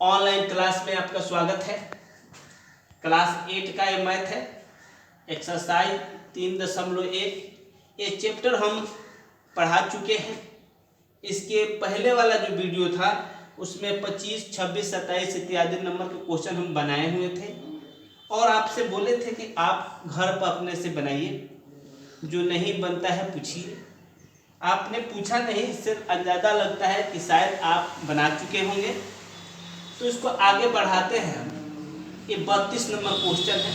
Online class में आपका स्वागत है। क्लास 8 का ये मैथ है, एक्सरसाइज 3.1। ये चैप्टर हम पढ़ा चुके हैं। इसके पहले वाला जो वीडियो था उसमें 25, 26, 27 इत्यादि नंबर के क्वेश्चन हम बनाए हुए थे और आपसे बोले थे कि आप घर पर अपने से बनाइए, जो नहीं बनता है पूछिए। आपने पूछा नहीं, इससे अंदाज़ा लगता है कि शायद आप बना चुके होंगे। तो इसको आगे बढ़ाते हैं हम। ये 32 नंबर क्वेश्चन है।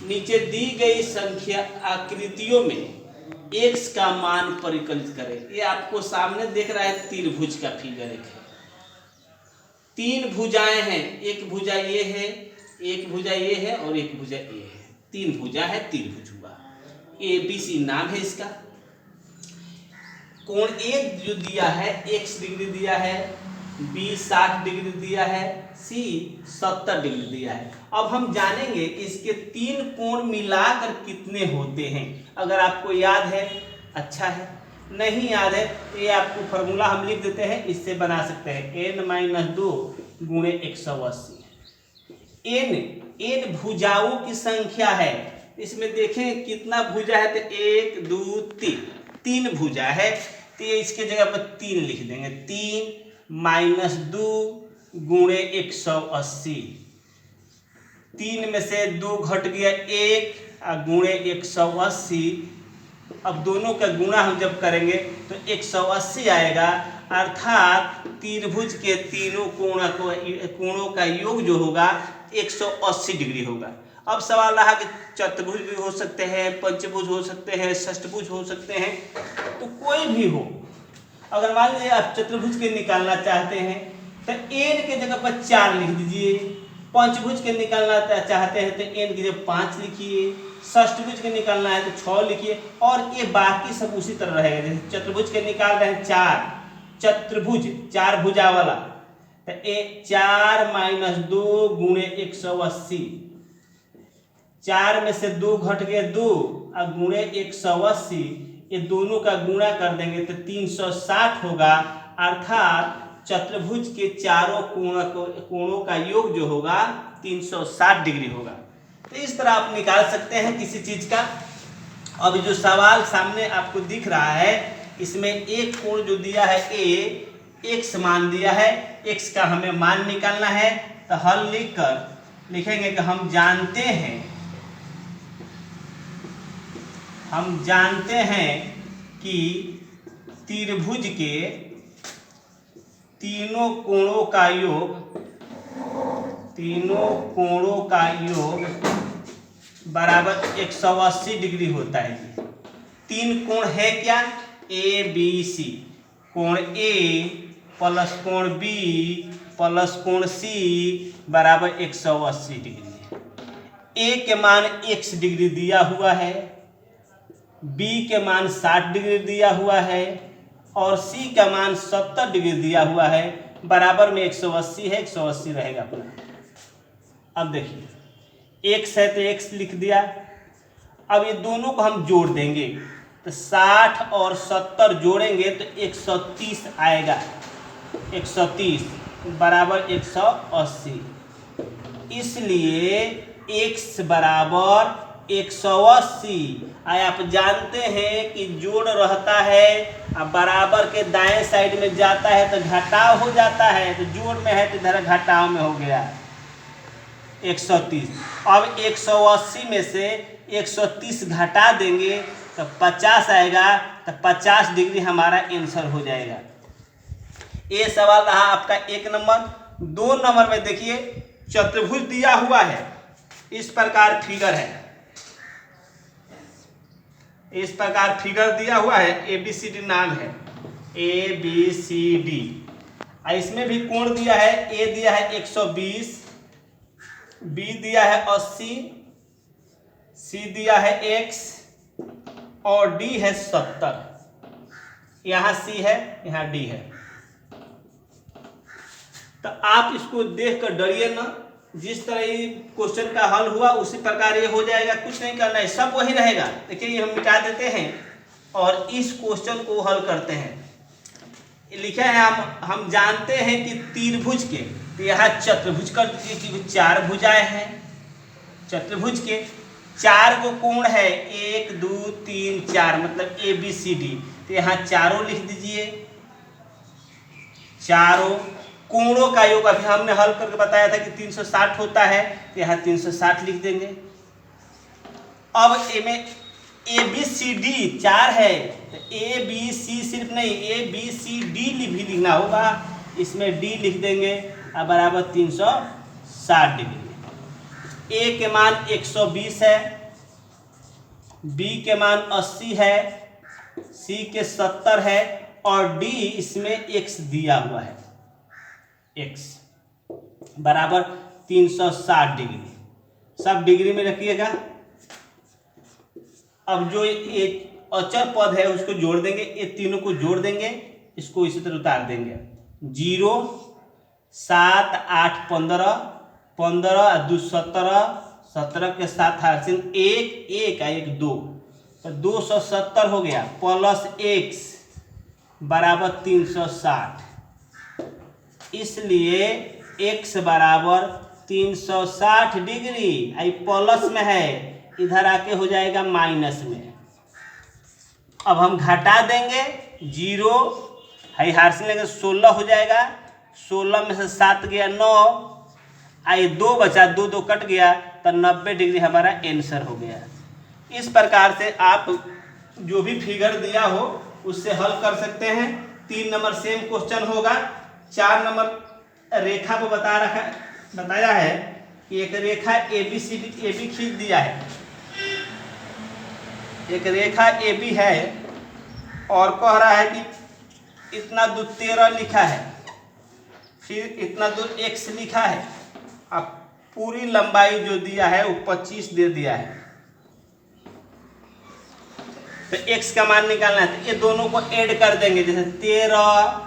नीचे दी गई संख्या आकृतियों में x का मान परिकलित करें। ये आपको सामने देख रहा है, त्रिभुज का फिगर एक है। तीन भुजाएं हैं, एक भुजा ये है, एक भुजा ये है और एक भुजा ये है। तीन भुजा है, त्रिभुज हुआ। ABC नाम है इसका। कोण A जो दिया है x डिग्री दिया है, B 60 डिग्री दिया है, C 70 डिग्री दिया है। अब हम जानेंगे कि इसके तीन कोण मिलाकर कितने होते हैं। अगर आपको याद है अच्छा है, नहीं याद है तो ये आपको फॉर्मूला हम लिख देते हैं, इससे बना सकते हैं। n-2 गुणे 180। n भुजाओं की संख्या है। इसमें देखें कितना भुजा है, तो 1, 2, 3 तीन भुजा है, तो ये इसके जगह पर 3 लिख देंगे। 3 - 2 गुणे 180। 3 में से 2 घट गया 1 गुणे 180। अब दोनों का गुणा हम जब करेंगे तो 180 आएगा, अर्थात त्रिभुज के तीनों कोणों का योग जो होगा 180 डिग्री होगा। अब सवाल रहा कि चतुर्भुज भी हो सकते हैं, पंचभुज हो सकते हैं, षष्ठभुज हो सकते हैं, तो कोई भी हो। अगर मान लीजिए आप चतुर्भुज के निकालना चाहते हैं तो n के जगह पर 4 लिख दीजिए। पंचभुज के निकालना चाहते हैं तो n की जगह 5 लिखिए। षष्ठभुज के निकालना है तो 6 लिखिए। और ये बाकी सब उसी तरह रहेगा। जैसे चतुर्भुज के निकाल रहे हैं 4, चतुर्भुज 4 भुजा वाला, तो 4 - 2 गुणे 180। 4 में से 2 घट गया 2 और गुणे 180। ये दोनों का गुणा कर देंगे तो 360 होगा, अर्थात चतुर्भुज के चारों कोणों का योग जो होगा 360 डिग्री होगा। तो इस तरह आप निकाल सकते हैं किसी चीज का। अब जो सवाल सामने आपको दिख रहा है, इसमें एक कोण जो दिया है A, x मान दिया है, x का हमें मान निकालना है। तो हल लिखकर लिखेंगे कि हम जानते हैं कि त्रिभुज के तीनों कोणों का योग बराबर 180 डिग्री होता है। तीन कोण है क्या? ABC। कोण A प्लस कोण B प्लस कोण C बराबर 180 डिग्री। A के मान x डिग्री दिया हुआ है, B के मान 60 डिग्री दिया हुआ है और C का मान 70 डिग्री दिया हुआ है। बराबर में 180 है, 180 रहेगा अपना। अब देखिए x है तो x लिख दिया। अब ये दोनों को हम जोड़ देंगे तो 60 और 70 जोड़ेंगे तो 130 आएगा। 130 बराबर 180। इसलिए x बराबर 180। आप जानते हैं कि जोड़ रहता है, अब बराबर के दाएं साइड में जाता है तो घटाव हो जाता है, तो जोड़ में है तो इधर घटाव में हो गया 130। अब 180 में से 130 घटा देंगे तो 50 आएगा, तो 50 डिग्री हमारा आंसर हो जाएगा। ये सवाल रहा आपका 1 नंबर। 2 नंबर में देखिए चतुर्भुज दिया हुआ है, इस प्रकार फिगर है, इस प्रकार फिगर दिया हुआ है। ABCD नाम है, ABCD। इसमें भी कोण दिया है, A दिया है 120, B दिया है 80, C दिया है x और D है 70। यहाँ C है, यहाँ D है। तो आप इसको देखकर डरिए ना, जिस तरह ये क्वेश्चन का हल हुआ उसी प्रकार ये हो जाएगा। कुछ नहीं करना है, सब वही रहेगा। देखिए ये हम मिटा देते हैं और इस क्वेश्चन को हल करते हैं। लिखा है हम जानते हैं कि त्रिभुज के, तो यहाँ चतुर्भुज कर दीजिए क्योंकि 4 भुजाएं हैं। चतुर्भुज के 4 को कोण है 1 2 3 4 मतलब ABCD, तो यहाँ चारों लिख दीजिए। चारों कोणों का योग अभी हमने हल करके बताया था कि 360 होता है, तो यहाँ 360 लिख देंगे। अब में ABCD 4 है, तो ABC सिर्फ नहीं ABCD भी लिखना होगा, इसमें D लिख देंगे अब बराबर 360 डिग्री। A के मान 120 है, B के मान 80 है, C के 70 है और D इसमें X दिया हुआ है, X बराबर 360 डिग्री। सब डिग्री में रखिएगा। अब जो ये अचर पद है उसको जोड़ देंगे, ये तीनों को जोड़ देंगे, इसको इसी तरह उतार देंगे। 0 7 8 15 15 2 17 17 के साथ हासिल 1 1 1 2, तो 270 हो गया प्लस x बराबर 360, इसलिए x बराबर 360 डिग्री। आई प्लस में है, इधर आके हो जाएगा माइनस में। अब हम घटा देंगे 0 हाई हार्सिंग लेंगे 16 हो जाएगा, 16 में से 7 गया 9, आई 2 बचा, 2 2 कट गया, तो 90 डिग्री हमारा आंसर हो गया। इस प्रकार से आप जो भी फिगर दिया हो उससे हल कर सकते हैं। 3 नंबर सेम क्वेश्चन होगा। 4 नंबर रेखा को बताया है कि एक रेखा AB खींच दिया है, एक रेखा AB है और कह रहा है कि इतना दूर 13 लिखा है, फिर इतना दूर x लिखा है, अब पूरी लंबाई जो दिया है वो 25 दे दिया है, तो x का मान निकालना है। तो ये दोनों को ऐड कर देंगे, जैसे 13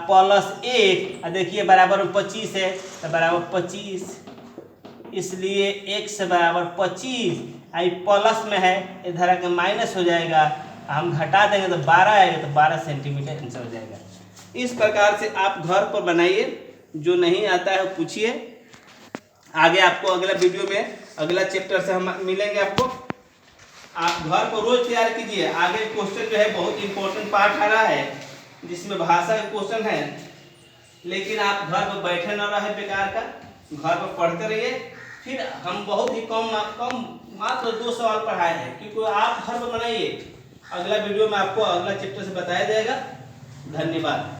प्लस 1 देखिए बराबर 25 है, तो बराबर 25, इसलिए x बराबर 25 आई प्लस में है, इधर आके माइनस हो जाएगा, हम घटा देंगे तो 12 आएगा, तो 12 सेंटीमीटर आंसर हो जाएगा। इस प्रकार से आप घर पर बनाइए, जो नहीं आता है पूछिए। आगे आपको अगला वीडियो में अगला चैप्टर से हम मिलेंगे। आपको आप घर पर रोज तैयार कीजिए। आगे क्वेश्चन जो है बहुत इंपॉर्टेंट पार्ट आ रहा है जिसमें भाषा का क्वेश्चन है, लेकिन आप घर पर बैठे न रहे बेकार का, घर पर पढ़ते रहिए। फिर हम बहुत ही कम मात्र 2 सवाल पढ़ाए हैं, क्योंकि आप घर पर बनाइए। अगला वीडियो में आपको अगला चैप्टर से बताया जाएगा। धन्यवाद।